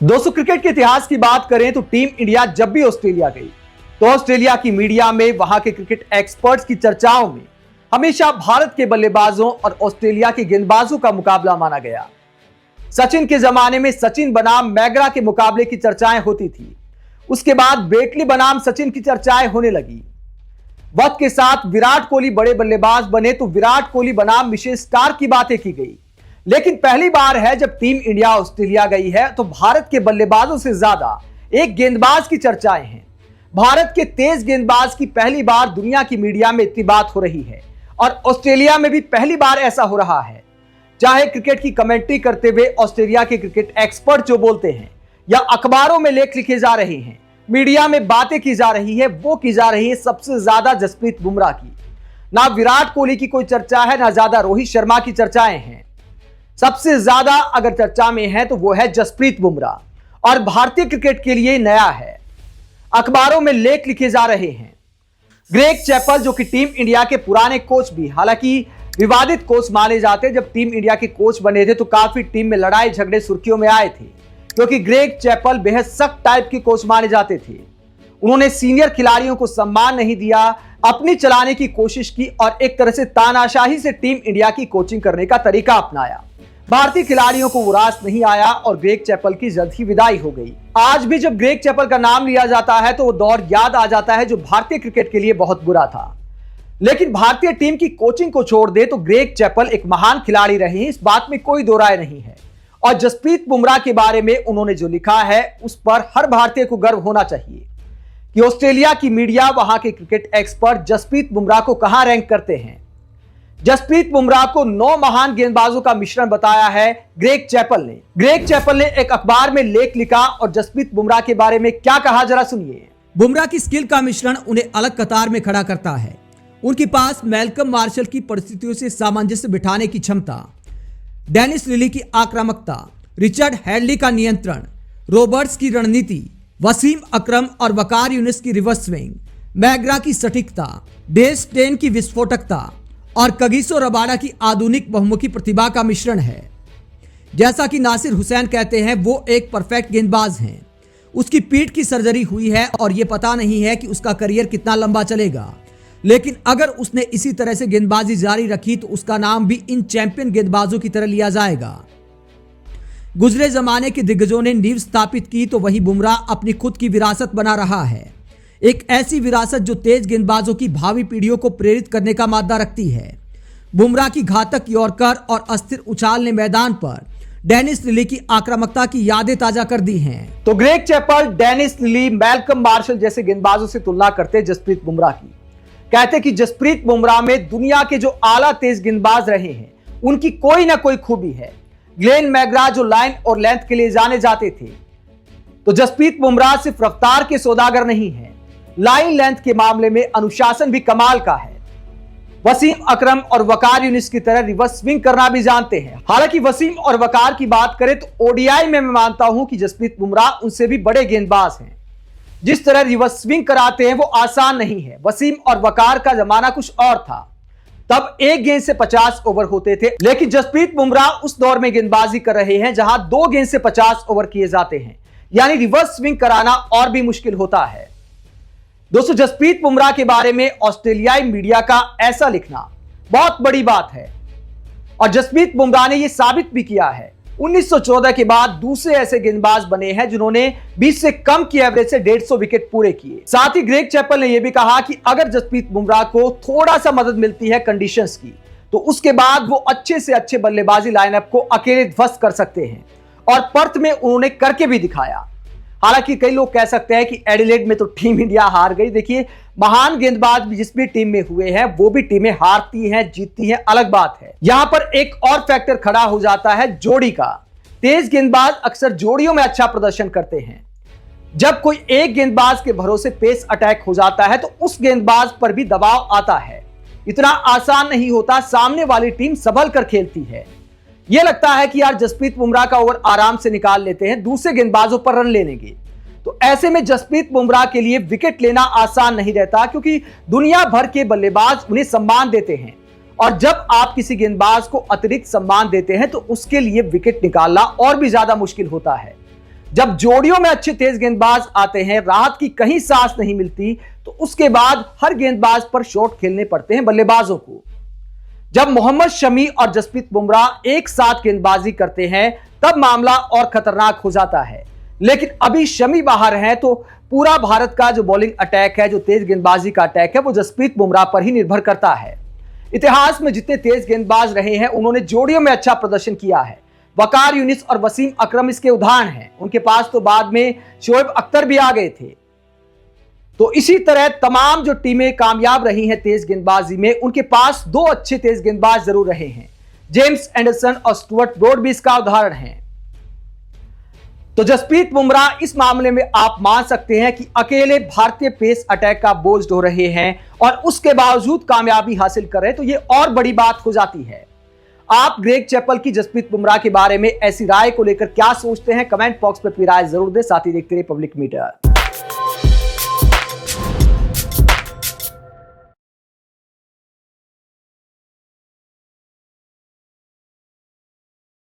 दोस्तों, क्रिकेट के इतिहास की बात करें तो टीम इंडिया जब भी ऑस्ट्रेलिया गई तो ऑस्ट्रेलिया की मीडिया में वहां के क्रिकेट एक्सपर्ट्स की चर्चाओं में हमेशा भारत के बल्लेबाजों और ऑस्ट्रेलिया के गेंदबाजों का मुकाबला माना गया। सचिन के जमाने में सचिन बनाम मैगरा के मुकाबले की चर्चाएं होती थी। उसके बाद बेटली बनाम सचिन की चर्चाएं होने लगी। वक्त के साथ विराट कोहली बड़े बल्लेबाज बने तो विराट कोहली बनाम मिशेल स्टार्क की बातें की गई। लेकिन पहली बार है जब टीम इंडिया ऑस्ट्रेलिया गई है तो भारत के बल्लेबाजों से ज्यादा एक गेंदबाज की चर्चाएं हैं। भारत के तेज गेंदबाज की पहली बार दुनिया की मीडिया में इतनी बात हो रही है और ऑस्ट्रेलिया में भी पहली बार ऐसा हो रहा है। चाहे क्रिकेट की कमेंट्री करते हुए ऑस्ट्रेलिया के क्रिकेट एक्सपर्ट जो बोलते हैं या अखबारों में लेख लिखे जा रहे हैं, मीडिया में बातें की जा रही है, वो की जा रही है सबसे ज्यादा जसप्रीत बुमराह की। ना विराट कोहली की कोई चर्चा है, ना ज्यादा रोहित शर्मा की चर्चाएं हैं। सबसे ज्यादा अगर चर्चा में है तो वो है जसप्रीत बुमराह और भारतीय क्रिकेट के लिए नया है। अखबारों में लेख लिखे जा रहे हैं। ग्रेग चैपल जो कि टीम इंडिया के पुराने कोच भी, हालांकि विवादित कोच माने जाते, जब टीम इंडिया के कोच बने थे तो काफी टीम में लड़ाई झगड़े सुर्खियों में आए थे क्योंकि ग्रेग चैपल बेहद सख्त टाइप के कोच माने जाते थे। उन्होंने सीनियर खिलाड़ियों को सम्मान नहीं दिया, अपनी चलाने की कोशिश की और एक तरह से तानाशाही से टीम इंडिया की कोचिंग करने का तरीका अपनाया। भारतीय खिलाड़ियों को वो रास नहीं आया और ग्रेग चैपल की जल्द ही विदाई हो गई। आज भी जब ग्रेग चैपल का नाम लिया जाता है तो वो दौर याद आ जाता है जो भारतीय क्रिकेट के लिए बहुत बुरा था। लेकिन भारतीय टीम की कोचिंग को छोड़ दे तो ग्रेग चैपल एक महान खिलाड़ी रहे, इस बात में कोई दो राय नहीं है। और जसप्रीत बुमराह के बारे में उन्होंने जो लिखा है उस पर हर भारतीय को गर्व होना चाहिए कि ऑस्ट्रेलिया की मीडिया वहां के क्रिकेट एक्सपर्ट जसप्रीत बुमराह को कहां रैंक करते हैं। जसप्रीत बुमराह को 9 महान गेंदबाजों का मिश्रण बताया है ग्रेग चैपल ने। ग्रेग चैपल ने एक अखबार में लेख लिखा और जसप्रीत बुमराह के बारे में क्या कहा, जरा सुनिए। बुमराह की स्किल का मिश्रण उन्हें अलग कतार में खड़ा करता है। उनके पास मैल्कम मार्शल की परिस्थितियों से सामंजस्य बिठाने की क्षमता, डेनिस लिली की आक्रामकता, रिचर्ड हैडली का नियंत्रण, रॉबर्ट्स की रणनीति, वसीम अकरम और वकार यूनिस की रिवर्स स्विंग, मैगरा की सटीकता, डेल स्टेन की विस्फोटकता और कगिसो रबाडा की आधुनिक बहुमुखी प्रतिभा का मिश्रण है। जैसा कि नासिर हुसैन कहते हैं, वो एक परफेक्ट गेंदबाज हैं। उसकी पीठ की सर्जरी हुई है और ये पता नहीं है कि उसका करियर कितना लंबा चलेगा, लेकिन अगर उसने इसी तरह से गेंदबाजी जारी रखी तो उसका नाम भी इन चैंपियन गेंदबाजों की तरह लिया जाएगा। गुजरे जमाने के दिग्गजों ने नींव स्थापित की तो वही बुमराह अपनी खुद की विरासत बना रहा है। एक ऐसी विरासत जो तेज गेंदबाजों की भावी पीढ़ियों को प्रेरित करने का मादा रखती है। बुमराह की घातक यॉर्कर और अस्थिर उछाल ने मैदान पर डेनिस लिली की आक्रामकता की यादें ताजा कर दी हैं। तो Greg Chappell, Dennis Lillee, Malcolm Marshall जैसे गेंदबाजों से तुलना करते जसप्रीत बुमराह की। कहते कि जसप्रीत बुमराह में दुनिया के जो आला तेज गेंदबाज रहे हैं उनकी कोई ना कोई खूबी है। ग्लेन मैगरा जो लाइन और लेंथ के लिए जाने जाते थे, तो जसप्रीत बुमराह सिर्फ रफ्तार के सौदागर नहीं है, लाइन लेंथ के मामले में अनुशासन भी कमाल का है। वसीम अकरम और वकार यूनिस की तरह रिवर्स स्विंग करना भी जानते हैं। हालांकि वसीम और वकार की बात करें तो ओडीआई में मैं मानता हूं कि जसप्रीत बुमराह उनसे भी बड़े गेंदबाज हैं। जिस तरह रिवर्स स्विंग कराते हैं वो आसान नहीं है। वसीम और वकार का जमाना कुछ और था, तब एक गेंद से 50 ओवर होते थे, लेकिन जसप्रीत बुमराह उस दौर में गेंदबाजी कर रहे हैं जहां 2 गेंद से 50 ओवर किए जाते हैं, यानी रिवर्स स्विंग कराना और भी मुश्किल होता है। दोस्तों, जसप्रीत बुमराह के बारे में ऑस्ट्रेलियाई मीडिया का ऐसा लिखना बहुत बड़ी बात है और जसप्रीत बुमराह ने यह साबित भी किया है। 1914 के बाद दूसरे ऐसे गेंदबाज बने हैं जिन्होंने 20 से कम की एवरेज से 150 विकेट पूरे किए। साथ ही ग्रेग चैपल ने यह भी कहा कि अगर जसप्रीत बुमराह को थोड़ा सा मदद मिलती है कंडीशंस की तो उसके बाद वो अच्छे से अच्छे बल्लेबाजी लाइनअप को अकेले ध्वस्त कर सकते हैं और पर्थ में उन्होंने करके भी दिखाया। हालांकि कई लोग कह सकते हैं कि एडिलेड में तो टीम इंडिया हार गई। देखिए, महान गेंदबाज भी जिस भी टीम में हुए हैं वो भी टीमें हारती हैं, जीतती हैं, अलग बात है। यहां पर एक और फैक्टर खड़ा हो जाता है जोड़ी का। तेज गेंदबाज अक्सर जोड़ियों में अच्छा प्रदर्शन करते हैं। जब कोई एक गेंदबाज के भरोसे पेस अटैक हो जाता है तो उस गेंदबाज पर भी दबाव आता है। इतना आसान नहीं होता, सामने वाली टीम संभल कर खेलती है। यह लगता है कि यार जसप्रीत बुमराह का ओवर आराम से निकाल लेते हैं, दूसरे गेंदबाजों पर रन ले लेंगे। तो ऐसे में जसप्रीत बुमराह के लिए विकेट लेना आसान नहीं रहता क्योंकि दुनिया भर के बल्लेबाज उन्हें सम्मान देते हैं और जब आप किसी गेंदबाज को अतिरिक्त सम्मान देते हैं तो उसके लिए विकेट निकालना और भी ज्यादा मुश्किल होता है। जब जोड़ियों में अच्छे तेज गेंदबाज आते हैं, राहत की कहीं सांस नहीं मिलती, तो उसके बाद हर गेंदबाज पर शॉट खेलने पड़ते हैं बल्लेबाजों को। जब मोहम्मद शमी और जसप्रीत बुमराह एक साथ गेंदबाजी करते हैं, तब मामला और खतरनाक हो जाता है। लेकिन अभी शमी बाहर हैं, तो पूरा भारत का जो बॉलिंग अटैक है, जो तेज गेंदबाजी का अटैक है, वो जसप्रीत बुमराह पर ही निर्भर करता है। इतिहास में जितने तेज गेंदबाज रहे हैं, उन्होंने जोड़ियों में अच्छा प्रदर्शन किया है। वकार यूनिस और वसीम अकरम इसके उदाहरण हैं। उनके पास तो बाद में शोएब अख्तर भी आ गए थे। तो इसी तरह तमाम जो टीमें कामयाब रही हैं तेज गेंदबाजी में, उनके पास दो अच्छे तेज गेंदबाज जरूर रहे हैं। जेम्स एंडरसन और स्टुअर्ट ब्रॉड भी इसका उदाहरण हैं। तो जसप्रीत बुमराह इस मामले में आप मान सकते हैं कि अकेले भारतीय पेस अटैक का बोझ ढो रहे हैं और उसके बावजूद कामयाबी हासिल कर रहे हैं, तो ये और बड़ी बात हो जाती है। आप ग्रेग चैपल की जसप्रीत बुमराह के बारे में ऐसी राय को लेकर क्या सोचते हैं? कमेंट बॉक्स में अपनी राय जरूर दें। साथ ही देखते रहिए पब्लिक मीडिया।